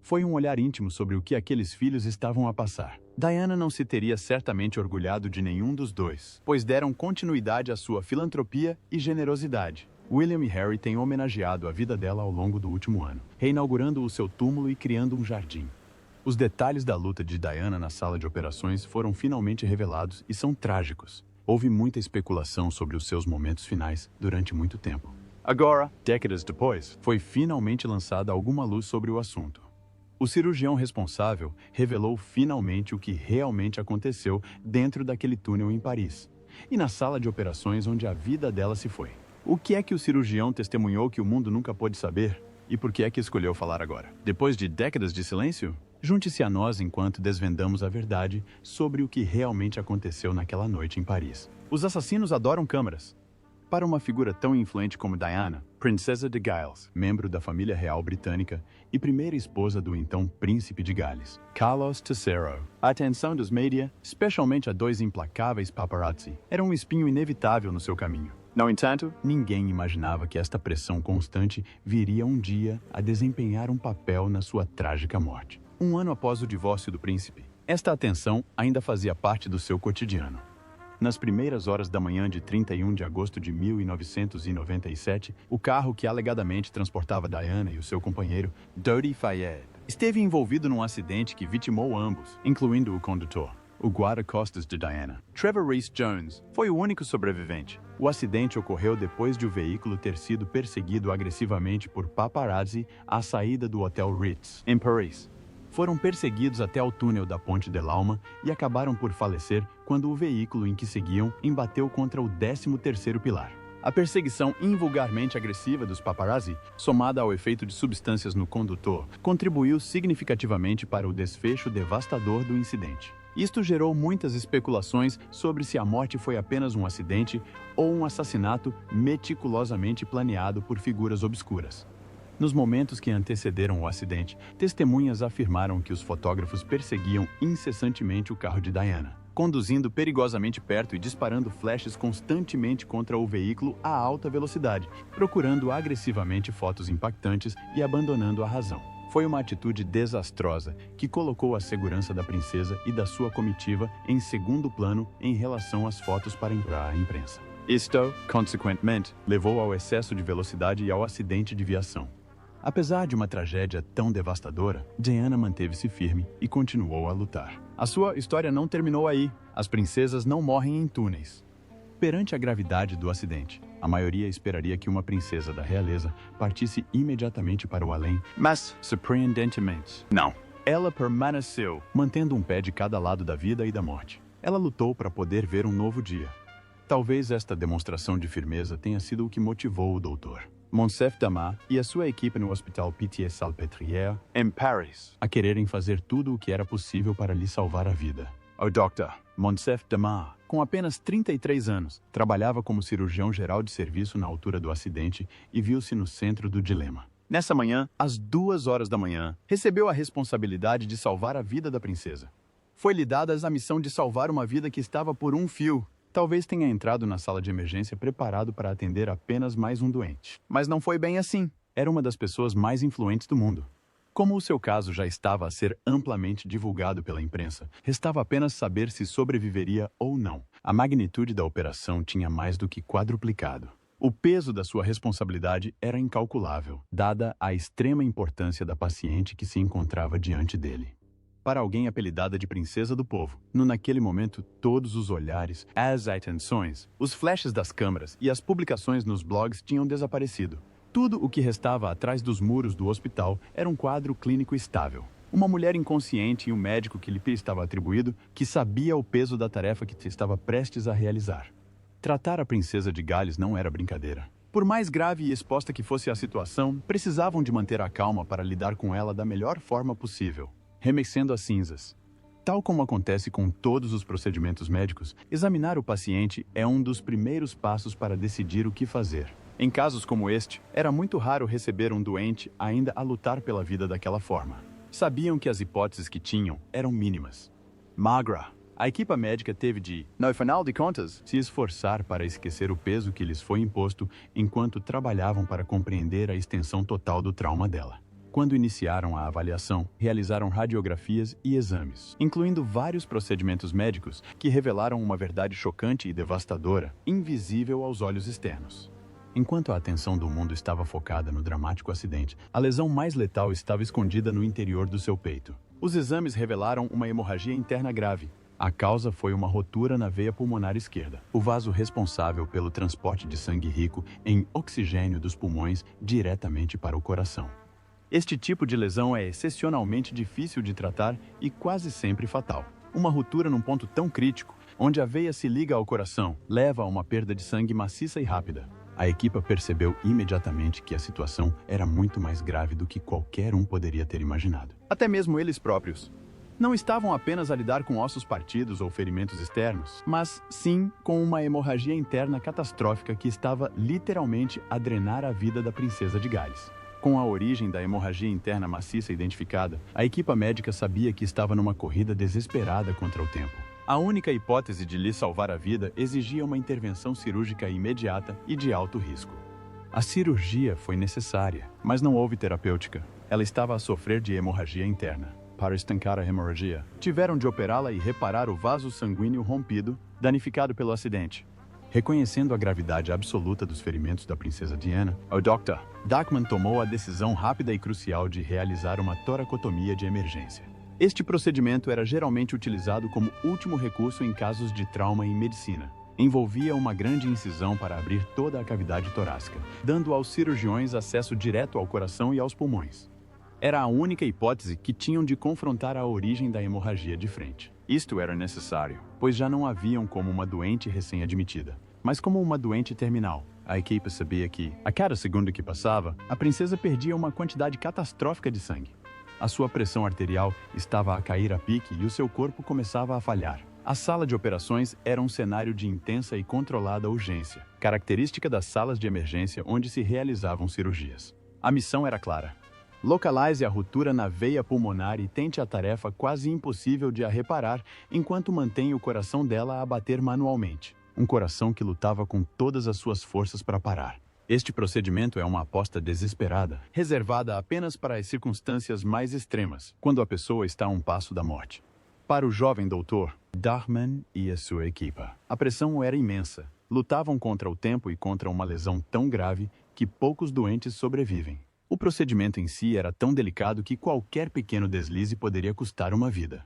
Foi um olhar íntimo sobre o que aqueles filhos estavam a passar. Diana não se teria certamente orgulhado de nenhum dos dois, pois deram continuidade à sua filantropia e generosidade. William e Harry têm homenageado a vida dela ao longo do último ano, reinaugurando o seu túmulo e criando um jardim. Os detalhes da luta de Diana na sala de operações foram finalmente revelados e são trágicos. Houve muita especulação sobre os seus momentos finais durante muito tempo. Agora, décadas depois, foi finalmente lançada alguma luz sobre o assunto. O cirurgião responsável revelou finalmente o que realmente aconteceu dentro daquele túnel em Paris e na sala de operações onde a vida dela se foi. O que é que o cirurgião testemunhou que o mundo nunca pôde saber? E por que é que escolheu falar agora? Depois de décadas de silêncio? Junte-se a nós enquanto desvendamos a verdade sobre o que realmente aconteceu naquela noite em Paris. Os assassinos adoram câmeras. Para uma figura tão influente como Diana, Princesa de Gales, membro da família real britânica e primeira esposa do então príncipe de Gales, Carlos III, a atenção dos mídia, especialmente a dois implacáveis paparazzi, era um espinho inevitável no seu caminho. No entanto, ninguém imaginava que esta pressão constante viria um dia a desempenhar um papel na sua trágica morte. Um ano após o divórcio do príncipe, esta atenção ainda fazia parte do seu cotidiano. Nas primeiras horas da manhã de 31 de agosto de 1997, o carro que alegadamente transportava Diana e o seu companheiro, Dodi Fayed, esteve envolvido num acidente que vitimou ambos, incluindo o condutor. O guarda-costas de Diana, Trevor Rees-Jones, foi o único sobrevivente. O acidente ocorreu depois de o veículo ter sido perseguido agressivamente por paparazzi à saída do Hotel Ritz, em Paris. Foram perseguidos até o túnel da Ponte de l'Alma e acabaram por falecer quando o veículo em que seguiam embateu contra o 13º pilar. A perseguição invulgarmente agressiva dos paparazzi, somada ao efeito de substâncias no condutor, contribuiu significativamente para o desfecho devastador do incidente. Isto gerou muitas especulações sobre se a morte foi apenas um acidente ou um assassinato meticulosamente planeado por figuras obscuras. Nos momentos que antecederam o acidente, testemunhas afirmaram que os fotógrafos perseguiam incessantemente o carro de Diana, conduzindo perigosamente perto e disparando flashes constantemente contra o veículo a alta velocidade, procurando agressivamente fotos impactantes e abandonando a razão. Foi uma atitude desastrosa que colocou a segurança da princesa e da sua comitiva em segundo plano em relação às fotos para a imprensa. Isto, consequentemente, levou ao excesso de velocidade e ao acidente de viação. Apesar de uma tragédia tão devastadora, Diana manteve-se firme e continuou a lutar. A sua história não terminou aí. As princesas não morrem em túneis. Perante a gravidade do acidente, a maioria esperaria que uma princesa da realeza partisse imediatamente para o além, mas, surpreendentemente, não. Ela permaneceu, mantendo um pé de cada lado da vida e da morte. Ela lutou para poder ver um novo dia. Talvez esta demonstração de firmeza tenha sido o que motivou o doutor Monsef Dama e a sua equipe no Hospital Pitié-Salpêtrière, em Paris, a quererem fazer tudo o que era possível para lhe salvar a vida. O Dr. Monsef Dama, com apenas 33 anos, trabalhava como cirurgião geral de serviço na altura do acidente e viu-se no centro do dilema. Nessa manhã, às 2 horas da manhã, recebeu a responsabilidade de salvar a vida da princesa. Foi-lhe dada a missão de salvar uma vida que estava por um fio. Talvez tenha entrado na sala de emergência preparado para atender apenas mais um doente. Mas não foi bem assim. Era uma das pessoas mais influentes do mundo. Como o seu caso já estava a ser amplamente divulgado pela imprensa, restava apenas saber se sobreviveria ou não. A magnitude da operação tinha mais do que quadruplicado. O peso da sua responsabilidade era incalculável, dada a extrema importância da paciente que se encontrava diante dele. Para alguém apelidada de Princesa do Povo, naquele momento todos os olhares, as atenções, os flashes das câmeras e as publicações nos blogs tinham desaparecido. Tudo o que restava atrás dos muros do hospital era um quadro clínico estável. Uma mulher inconsciente e um médico que lhe estava atribuído, que sabia o peso da tarefa que estava prestes a realizar. Tratar a princesa de Gales não era brincadeira. Por mais grave e exposta que fosse a situação, precisavam de manter a calma para lidar com ela da melhor forma possível, remexendo as cinzas. Tal como acontece com todos os procedimentos médicos, examinar o paciente é um dos primeiros passos para decidir o que fazer. Em casos como este, era muito raro receber um doente ainda a lutar pela vida daquela forma. Sabiam que as hipóteses que tinham eram mínimas. Magra. A equipa médica teve de, no final de contas, se esforçar para esquecer o peso que lhes foi imposto enquanto trabalhavam para compreender a extensão total do trauma dela. Quando iniciaram a avaliação, realizaram radiografias e exames, incluindo vários procedimentos médicos que revelaram uma verdade chocante e devastadora, invisível aos olhos externos. Enquanto a atenção do mundo estava focada no dramático acidente, a lesão mais letal estava escondida no interior do seu peito. Os exames revelaram uma hemorragia interna grave. A causa foi uma rotura na veia pulmonar esquerda, o vaso responsável pelo transporte de sangue rico em oxigênio dos pulmões diretamente para o coração. Este tipo de lesão é excepcionalmente difícil de tratar e quase sempre fatal. Uma ruptura num ponto tão crítico, onde a veia se liga ao coração, leva a uma perda de sangue maciça e rápida. A equipe percebeu imediatamente que a situação era muito mais grave do que qualquer um poderia ter imaginado. Até mesmo eles próprios. Não estavam apenas a lidar com ossos partidos ou ferimentos externos, mas sim com uma hemorragia interna catastrófica que estava literalmente a drenar a vida da princesa de Gales. Com a origem da hemorragia interna maciça identificada, a equipe médica sabia que estava numa corrida desesperada contra o tempo. A única hipótese de lhe salvar a vida exigia uma intervenção cirúrgica imediata e de alto risco. A cirurgia foi necessária, mas não houve terapêutica. Ela estava a sofrer de hemorragia interna. Para estancar a hemorragia, tiveram de operá-la e reparar o vaso sanguíneo rompido, danificado pelo acidente. Reconhecendo a gravidade absoluta dos ferimentos da princesa Diana, o Dr. Dachman tomou a decisão rápida e crucial de realizar uma toracotomia de emergência. Este procedimento era geralmente utilizado como último recurso em casos de trauma em medicina. Envolvia uma grande incisão para abrir toda a cavidade torácica, dando aos cirurgiões acesso direto ao coração e aos pulmões. Era a única hipótese que tinham de confrontar a origem da hemorragia de frente. Isto era necessário, pois já não haviam como uma doente recém-admitida, mas como uma doente terminal. A equipe sabia que, a cada segundo que passava, a princesa perdia uma quantidade catastrófica de sangue. A sua pressão arterial estava a cair a pique e o seu corpo começava a falhar. A sala de operações era um cenário de intensa e controlada urgência, característica das salas de emergência onde se realizavam cirurgias. A missão era clara. Localize a ruptura na veia pulmonar e tente a tarefa quase impossível de a reparar enquanto mantém o coração dela a bater manualmente. Um coração que lutava com todas as suas forças para parar. Este procedimento é uma aposta desesperada, reservada apenas para as circunstâncias mais extremas, quando a pessoa está a um passo da morte. Para o jovem doutor Dachman e a sua equipa, a pressão era imensa. Lutavam contra o tempo e contra uma lesão tão grave que poucos doentes sobrevivem. O procedimento em si era tão delicado que qualquer pequeno deslize poderia custar uma vida.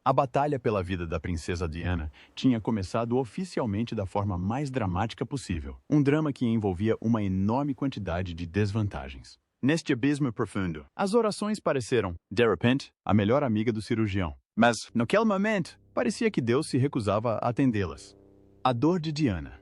A batalha pela vida da princesa Diana tinha começado oficialmente da forma mais dramática possível. Um drama que envolvia uma enorme quantidade de desvantagens. Neste abismo profundo, as orações pareceram, de repente, a melhor amiga do cirurgião. Mas, naquele momento, parecia que Deus se recusava a atendê-las. A dor de Diana.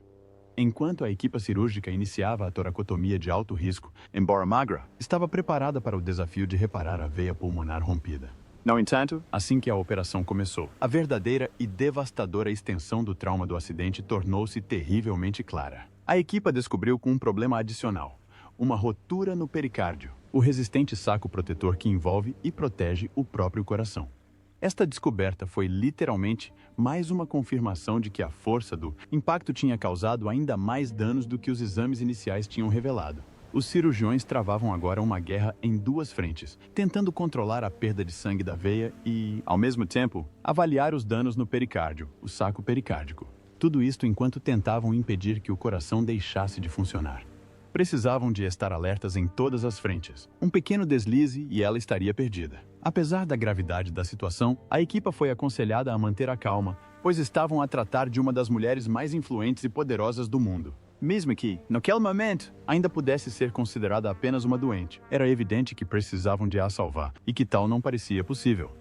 Enquanto a equipe cirúrgica iniciava a toracotomia de alto risco, embora magra, estava preparada para o desafio de reparar a veia pulmonar rompida. No entanto, assim que a operação começou, a verdadeira e devastadora extensão do trauma do acidente tornou-se terrivelmente clara. A equipe descobriu um problema adicional, uma rotura no pericárdio, o resistente saco protetor que envolve e protege o próprio coração. Esta descoberta foi literalmente mais uma confirmação de que a força do impacto tinha causado ainda mais danos do que os exames iniciais tinham revelado. Os cirurgiões travavam agora uma guerra em duas frentes, tentando controlar a perda de sangue da veia e, ao mesmo tempo, avaliar os danos no pericárdio, o saco pericárdico. Tudo isto enquanto tentavam impedir que o coração deixasse de funcionar. Precisavam de estar alertas em todas as frentes. Um pequeno deslize e ela estaria perdida. Apesar da gravidade da situação, a equipe foi aconselhada a manter a calma, pois estavam a tratar de uma das mulheres mais influentes e poderosas do mundo. Mesmo que, naquele momento, ainda pudesse ser considerada apenas uma doente, era evidente que precisavam de a salvar e que tal não parecia possível.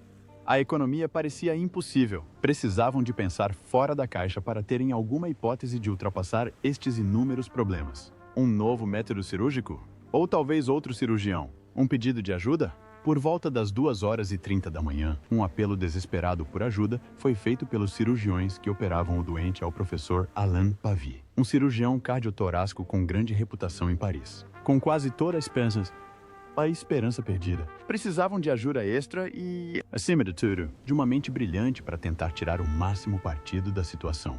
A economia parecia impossível. Precisavam de pensar fora da caixa para terem alguma hipótese de ultrapassar estes inúmeros problemas. Um novo método cirúrgico? Ou talvez outro cirurgião? Um pedido de ajuda? Por volta das 2h30 da manhã, um apelo desesperado por ajuda foi feito pelos cirurgiões que operavam o doente ao professor Alain Pavie, um cirurgião cardiotorácico com grande reputação em Paris. Com quase toda a esperança perdida, precisavam de ajuda extra e, acima de tudo, de uma mente brilhante para tentar tirar o máximo partido da situação.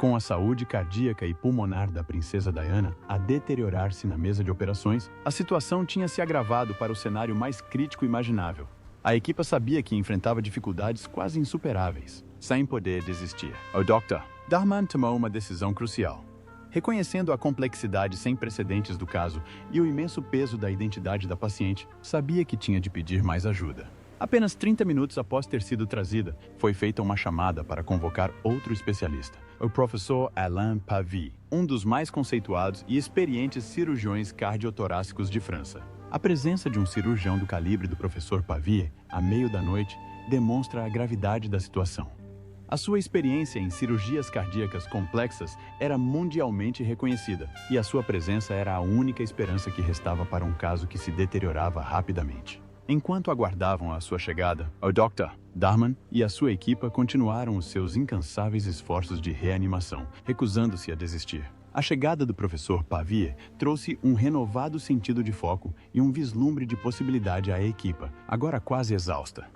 Com a saúde cardíaca e pulmonar da princesa Diana a deteriorar-se na mesa de operações, a situação tinha se agravado para o cenário mais crítico imaginável. A equipa sabia que enfrentava dificuldades quase insuperáveis, sem poder desistir. O Dr. Darman tomou uma decisão crucial. Reconhecendo a complexidade sem precedentes do caso e o imenso peso da identidade da paciente, sabia que tinha de pedir mais ajuda. Apenas 30 minutos após ter sido trazida, foi feita uma chamada para convocar outro especialista, o professor Alain Pavie, um dos mais conceituados e experientes cirurgiões cardiotorácicos de França. A presença de um cirurgião do calibre do professor Pavie, à meio da noite, demonstra a gravidade da situação. A sua experiência em cirurgias cardíacas complexas era mundialmente reconhecida, e a sua presença era a única esperança que restava para um caso que se deteriorava rapidamente. Enquanto aguardavam a sua chegada, o Dr. Darman e a sua equipa continuaram os seus incansáveis esforços de reanimação, recusando-se a desistir. A chegada do professor Pavie trouxe um renovado sentido de foco e um vislumbre de possibilidade à equipa, agora quase exausta.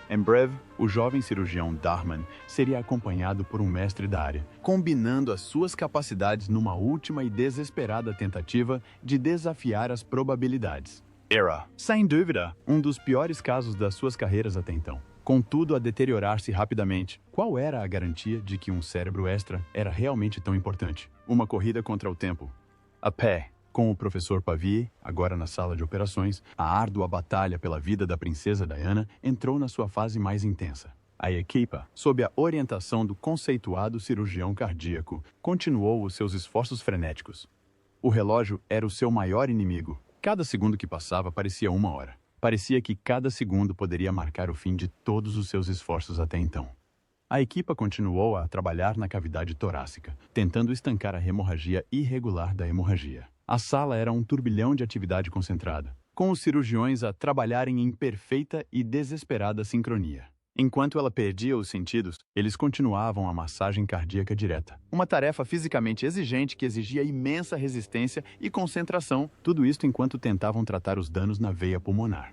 Em breve, o jovem cirurgião Darman seria acompanhado por um mestre da área, combinando as suas capacidades numa última e desesperada tentativa de desafiar as probabilidades. Era, sem dúvida, um dos piores casos das suas carreiras até então. Contudo, a deteriorar-se rapidamente, qual era a garantia de que um cérebro extra era realmente tão importante? Uma corrida contra o tempo. A pé, com o professor Pavie, agora na sala de operações, a árdua batalha pela vida da princesa Diana entrou na sua fase mais intensa. A equipa, sob a orientação do conceituado cirurgião cardíaco, continuou os seus esforços frenéticos. O relógio era o seu maior inimigo. Cada segundo que passava parecia uma hora. Parecia que cada segundo poderia marcar o fim de todos os seus esforços até então. A equipa continuou a trabalhar na cavidade torácica, tentando estancar a hemorragia irregular da hemorragia. A sala era um turbilhão de atividade concentrada, com os cirurgiões a trabalharem em perfeita e desesperada sincronia. Enquanto ela perdia os sentidos, eles continuavam a massagem cardíaca direta. Uma tarefa fisicamente exigente que exigia imensa resistência e concentração, tudo isto enquanto tentavam tratar os danos na veia pulmonar.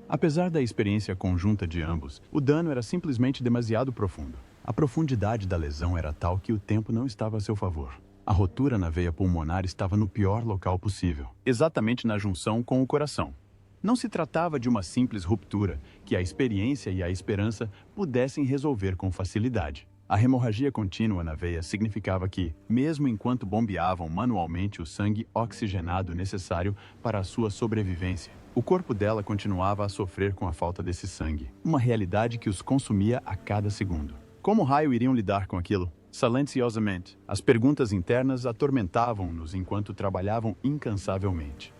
Apesar da experiência conjunta de ambos, o dano era simplesmente demasiado profundo. A profundidade da lesão era tal que o tempo não estava a seu favor. A rotura na veia pulmonar estava no pior local possível, exatamente na junção com o coração. Não se tratava de uma simples ruptura que a experiência e a esperança pudessem resolver com facilidade. A hemorragia contínua na veia significava que, mesmo enquanto bombeavam manualmente o sangue oxigenado necessário para a sua sobrevivência, o corpo dela continuava a sofrer com a falta desse sangue, uma realidade que os consumia a cada segundo. Como raio iriam lidar com aquilo? Silenciosamente, as perguntas internas atormentavam-nos enquanto trabalhavam incansavelmente.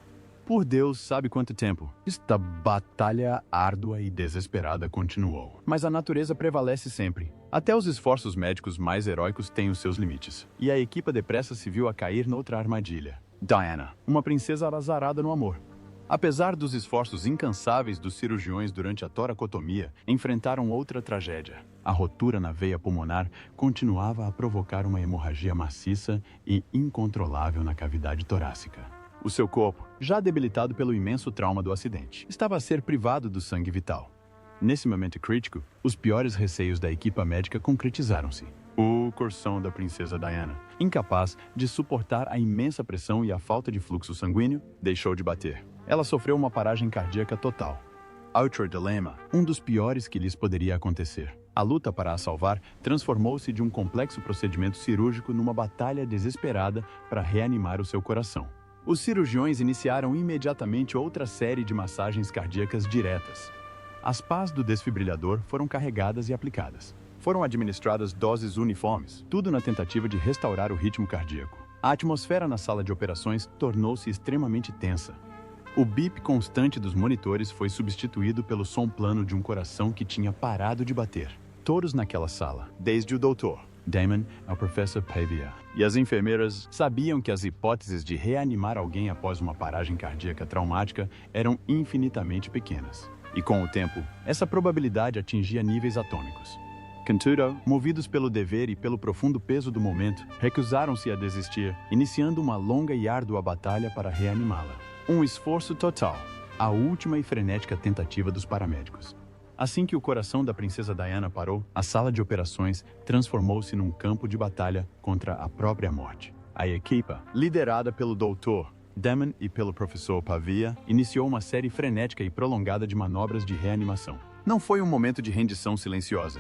Por Deus sabe quanto tempo. Esta batalha árdua e desesperada continuou. Mas a natureza prevalece sempre. Até os esforços médicos mais heróicos têm os seus limites. E a equipa depressa se viu a cair noutra armadilha. Diana, uma princesa azarada no amor. Apesar dos esforços incansáveis dos cirurgiões durante a toracotomia, enfrentaram outra tragédia. A rotura na veia pulmonar continuava a provocar uma hemorragia maciça e incontrolável na cavidade torácica. O seu corpo, já debilitado pelo imenso trauma do acidente, estava a ser privado do sangue vital. Nesse momento crítico, os piores receios da equipa médica concretizaram-se. O coração da princesa Diana, incapaz de suportar a imensa pressão e a falta de fluxo sanguíneo, deixou de bater. Ela sofreu uma paragem cardíaca total. Outro dilema, um dos piores que lhes poderia acontecer. A luta para a salvar transformou-se de um complexo procedimento cirúrgico numa batalha desesperada para reanimar o seu coração. Os cirurgiões iniciaram imediatamente outra série de massagens cardíacas diretas. As pás do desfibrilhador foram carregadas e aplicadas. Foram administradas doses uniformes, tudo na tentativa de restaurar o ritmo cardíaco. A atmosfera na sala de operações tornou-se extremamente tensa. O bip constante dos monitores foi substituído pelo som plano de um coração que tinha parado de bater. Todos naquela sala, desde o doutor Damon ao professor Pavie e as enfermeiras, sabiam que as hipóteses de reanimar alguém após uma paragem cardíaca traumática eram infinitamente pequenas. E com o tempo, essa probabilidade atingia níveis atômicos. Contudo, movidos pelo dever e pelo profundo peso do momento, recusaram-se a desistir, iniciando uma longa e árdua batalha para reanimá-la. Um esforço total, a última e frenética tentativa dos paramédicos. Assim que o coração da princesa Diana parou, a sala de operações transformou-se num campo de batalha contra a própria morte. A equipe, liderada pelo Dr. Damon e pelo professor Pavia, iniciou uma série frenética e prolongada de manobras de reanimação. Não foi um momento de rendição silenciosa.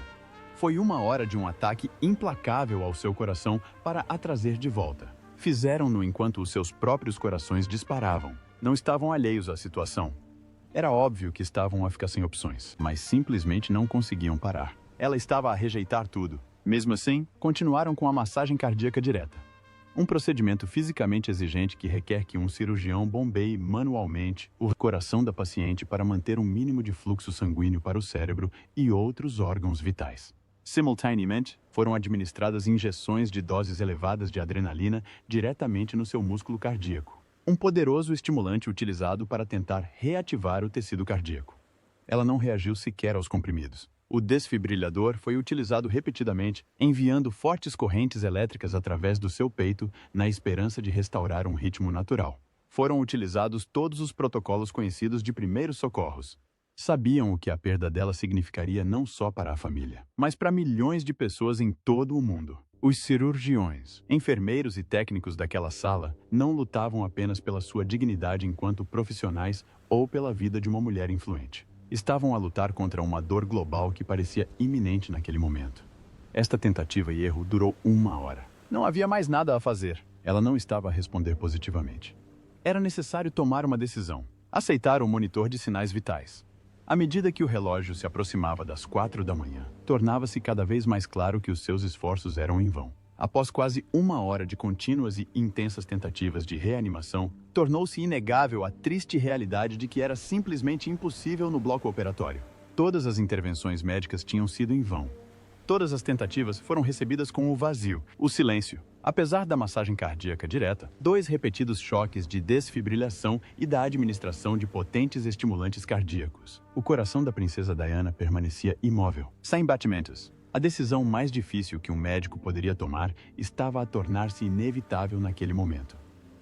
Foi uma hora de um ataque implacável ao seu coração para a trazer de volta. Fizeram-no enquanto os seus próprios corações disparavam. Não estavam alheios à situação. Era óbvio que estavam a ficar sem opções, mas simplesmente não conseguiam parar. Ela estava a rejeitar tudo. Mesmo assim, continuaram com a massagem cardíaca direta. Um procedimento fisicamente exigente que requer que um cirurgião bombeie manualmente o coração da paciente para manter um mínimo de fluxo sanguíneo para o cérebro e outros órgãos vitais. Simultaneamente, foram administradas injeções de doses elevadas de adrenalina diretamente no seu músculo cardíaco. Um poderoso estimulante utilizado para tentar reativar o tecido cardíaco. Ela não reagiu sequer aos comprimidos. O desfibrilhador foi utilizado repetidamente, enviando fortes correntes elétricas através do seu peito na esperança de restaurar um ritmo natural. Foram utilizados todos os protocolos conhecidos de primeiros socorros. Sabiam o que a perda dela significaria não só para a família, mas para milhões de pessoas em todo o mundo. Os cirurgiões, enfermeiros e técnicos daquela sala não lutavam apenas pela sua dignidade enquanto profissionais ou pela vida de uma mulher influente. Estavam a lutar contra uma dor global que parecia iminente naquele momento. Esta tentativa e erro durou 1 hora. Não havia mais nada a fazer. Ela não estava a responder positivamente. Era necessário tomar uma decisão. Aceitar o monitor de sinais vitais. À medida que o relógio se aproximava das 4 da manhã, tornava-se cada vez mais claro que os seus esforços eram em vão. Após quase 1 hora de contínuas e intensas tentativas de reanimação, tornou-se inegável a triste realidade de que era simplesmente impossível no bloco operatório. Todas as intervenções médicas tinham sido em vão. Todas as tentativas foram recebidas com o vazio, o silêncio. Apesar da massagem cardíaca direta, 2 repetidos choques de desfibrilação e da administração de potentes estimulantes cardíacos, o coração da princesa Diana permanecia imóvel, sem batimentos. A decisão mais difícil que um médico poderia tomar estava a tornar-se inevitável naquele momento.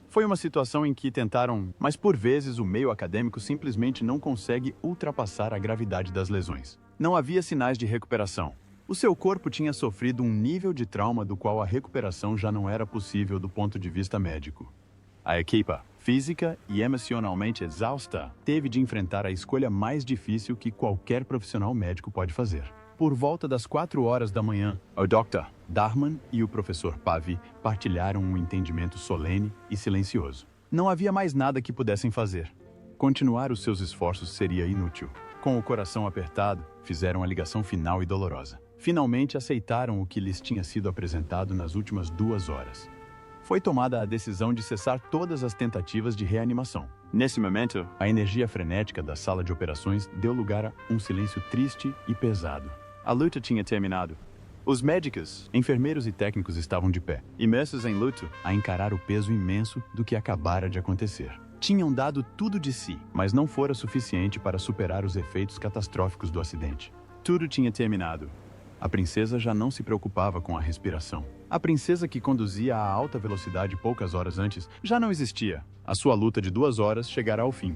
Foi uma situação em que tentaram, mas por vezes o meio acadêmico simplesmente não consegue ultrapassar a gravidade das lesões. Não havia sinais de recuperação. O seu corpo tinha sofrido um nível de trauma do qual a recuperação já não era possível do ponto de vista médico. A equipe, física e emocionalmente exausta, teve de enfrentar a escolha mais difícil que qualquer profissional médico pode fazer. Por volta das 4 horas da manhã, o Dr. Darman e o professor Pavi partilharam um entendimento solene e silencioso. Não havia mais nada que pudessem fazer. Continuar os seus esforços seria inútil. Com o coração apertado, fizeram a ligação final e dolorosa. Finalmente aceitaram o que lhes tinha sido apresentado nas últimas 2 horas. Foi tomada a decisão de cessar todas as tentativas de reanimação. Nesse momento, a energia frenética da sala de operações deu lugar a um silêncio triste e pesado. A luta tinha terminado. Os médicos, enfermeiros e técnicos estavam de pé, imersos em luto, a encarar o peso imenso do que acabara de acontecer. Tinham dado tudo de si, mas não fora suficiente para superar os efeitos catastróficos do acidente. Tudo tinha terminado. A princesa já não se preocupava com a respiração. A princesa que conduzia a alta velocidade poucas horas antes já não existia. A sua luta de 2 horas chegará ao fim.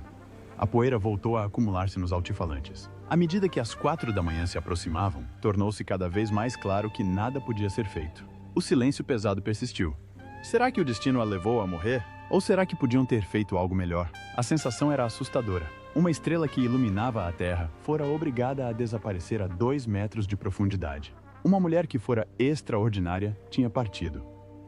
A poeira voltou a acumular-se nos altifalantes. À medida que as 4 da manhã se aproximavam, tornou-se cada vez mais claro que nada podia ser feito. O silêncio pesado persistiu. Será que o destino a levou a morrer? Ou será que podiam ter feito algo melhor? A sensação era assustadora. Uma estrela que iluminava a Terra fora obrigada a desaparecer a 2 metros de profundidade. Uma mulher que fora extraordinária tinha partido.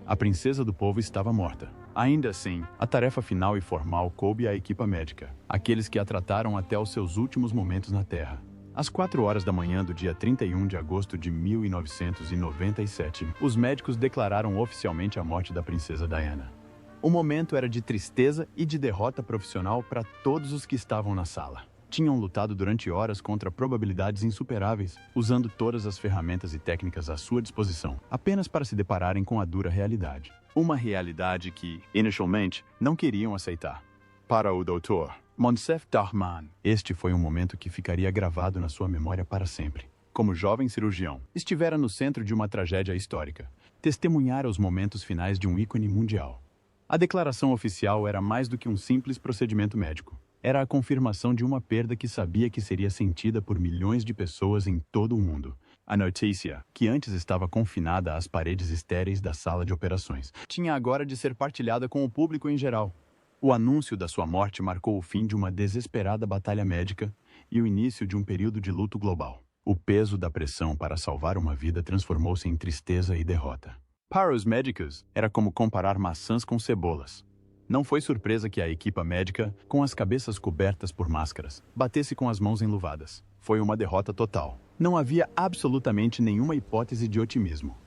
A princesa do povo estava morta. Ainda assim, a tarefa final e formal coube à equipa médica, aqueles que a trataram até os seus últimos momentos na Terra. Às 4 horas da manhã do dia 31 de agosto de 1997, os médicos declararam oficialmente a morte da princesa Diana. O momento era de tristeza e de derrota profissional para todos os que estavam na sala. Tinham lutado durante horas contra probabilidades insuperáveis, usando todas as ferramentas e técnicas à sua disposição, apenas para se depararem com a dura realidade. Uma realidade que, inicialmente, não queriam aceitar. Para o Dr. Monsef Darman, este foi um momento que ficaria gravado na sua memória para sempre. Como jovem cirurgião, estivera no centro de uma tragédia histórica. Testemunhara os momentos finais de um ícone mundial. A declaração oficial era mais do que um simples procedimento médico. Era a confirmação de uma perda que sabia que seria sentida por milhões de pessoas em todo o mundo. A notícia, que antes estava confinada às paredes estéreis da sala de operações, tinha agora de ser partilhada com o público em geral. O anúncio da sua morte marcou o fim de uma desesperada batalha médica e o início de um período de luto global. O peso da pressão para salvar uma vida transformou-se em tristeza e derrota. Para os médicos, era como comparar maçãs com cebolas. Não foi surpresa que a equipa médica, com as cabeças cobertas por máscaras, batesse com as mãos enluvadas. Foi uma derrota total. Não havia absolutamente nenhuma hipótese de otimismo.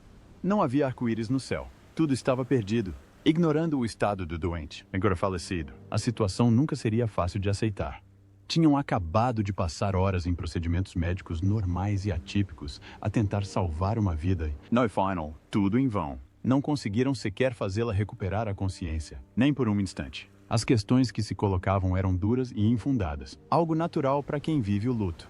Não havia arco-íris no céu. Tudo estava perdido. Ignorando o estado do doente, agora falecido, a situação nunca seria fácil de aceitar. Tinham acabado de passar horas em procedimentos médicos normais e atípicos a tentar salvar uma vida. No final, tudo em vão. Não conseguiram sequer fazê-la recuperar a consciência, nem por um instante. As questões que se colocavam eram duras e infundadas, algo natural para quem vive o luto.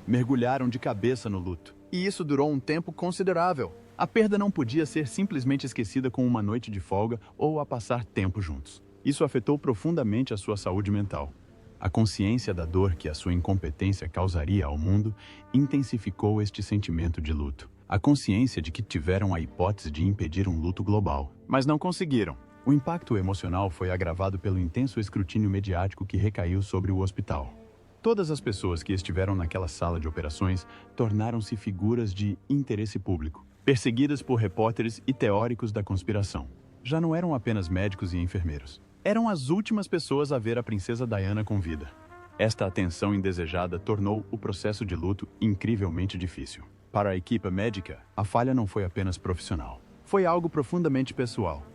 Mergulharam de cabeça no luto, e isso durou um tempo considerável. A perda não podia ser simplesmente esquecida com uma noite de folga ou a passar tempo juntos. Isso afetou profundamente a sua saúde mental. A consciência da dor que a sua incompetência causaria ao mundo intensificou este sentimento de luto. A consciência de que tiveram a hipótese de impedir um luto global, mas não conseguiram. O impacto emocional foi agravado pelo intenso escrutínio mediático que recaiu sobre o hospital. Todas as pessoas que estiveram naquela sala de operações tornaram-se figuras de interesse público, perseguidas por repórteres e teóricos da conspiração. Já não eram apenas médicos e enfermeiros. Eram as últimas pessoas a ver a princesa Diana com vida. Esta atenção indesejada tornou o processo de luto incrivelmente difícil. Para a equipe médica, a falha não foi apenas profissional. Foi algo profundamente pessoal.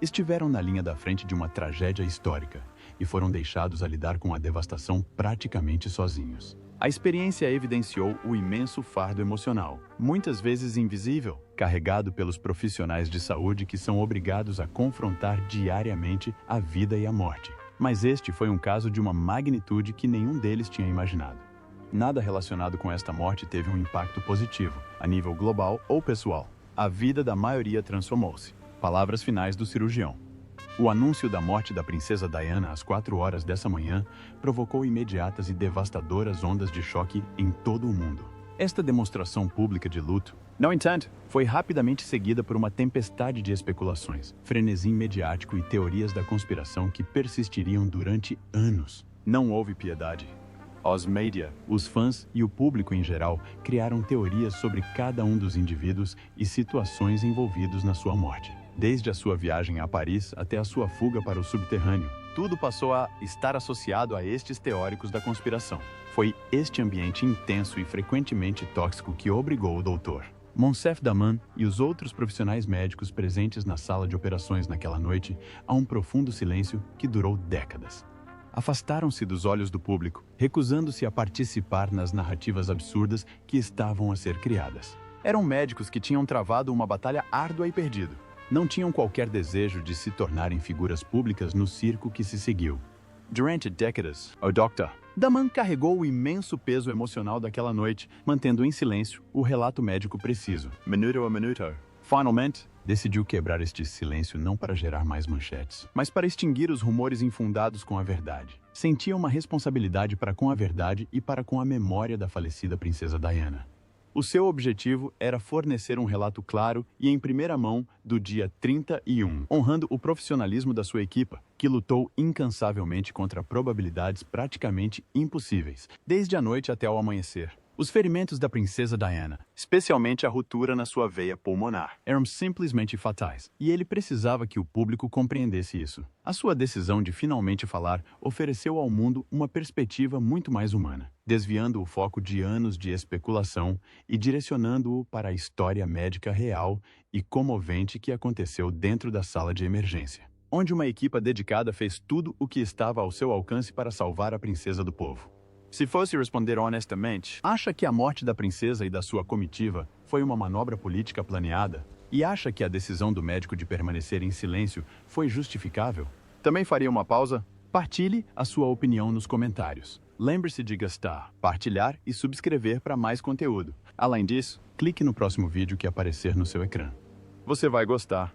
Estiveram na linha da frente de uma tragédia histórica e foram deixados a lidar com a devastação praticamente sozinhos. A experiência evidenciou o imenso fardo emocional, muitas vezes invisível, carregado pelos profissionais de saúde que são obrigados a confrontar diariamente a vida e a morte. Mas este foi um caso de uma magnitude que nenhum deles tinha imaginado. Nada relacionado com esta morte teve um impacto positivo, a nível global ou pessoal. A vida da maioria transformou-se. Palavras finais do cirurgião. O anúncio da morte da princesa Diana às 4 horas dessa manhã provocou imediatas e devastadoras ondas de choque em todo o mundo. Esta demonstração pública de luto, no entanto, foi rapidamente seguida por uma tempestade de especulações, frenesi mediático e teorias da conspiração que persistiriam durante anos. Não houve piedade. Os mídia, os fãs e o público em geral criaram teorias sobre cada um dos indivíduos e situações envolvidos na sua morte. Desde a sua viagem a Paris até a sua fuga para o subterrâneo, tudo passou a estar associado a estes teóricos da conspiração. Foi este ambiente intenso e frequentemente tóxico que obrigou o Dr. Monsef Daman e os outros profissionais médicos presentes na sala de operações naquela noite a um profundo silêncio que durou décadas. Afastaram-se dos olhos do público, recusando-se a participar nas narrativas absurdas que estavam a ser criadas. Eram médicos que tinham travado uma batalha árdua e perdido. Não tinham qualquer desejo de se tornarem figuras públicas no circo que se seguiu. Durante décadas, o Dr. Daman carregou o imenso peso emocional daquela noite, mantendo em silêncio o relato médico preciso, minuto a minuto. Finalmente, decidiu quebrar este silêncio não para gerar mais manchetes, mas para extinguir os rumores infundados com a verdade. Sentia uma responsabilidade para com a verdade e para com a memória da falecida princesa Diana. O seu objetivo era fornecer um relato claro e em primeira mão do dia 31, honrando o profissionalismo da sua equipa, que lutou incansavelmente contra probabilidades praticamente impossíveis, desde a noite até o amanhecer. Os ferimentos da princesa Diana, especialmente a ruptura na sua veia pulmonar, eram simplesmente fatais, e ele precisava que o público compreendesse isso. A sua decisão de finalmente falar ofereceu ao mundo uma perspectiva muito mais humana, desviando o foco de anos de especulação e direcionando-o para a história médica real e comovente que aconteceu dentro da sala de emergência, onde uma equipa dedicada fez tudo o que estava ao seu alcance para salvar a princesa do povo. Se fosse responder honestamente, acha que a morte da princesa e da sua comitiva foi uma manobra política planeada? E acha que a decisão do médico de permanecer em silêncio foi justificável? Também faria uma pausa? Partilhe a sua opinião nos comentários. Lembre-se de gostar, partilhar e subscrever para mais conteúdo. Além disso, clique no próximo vídeo que aparecer no seu ecrã. Você vai gostar.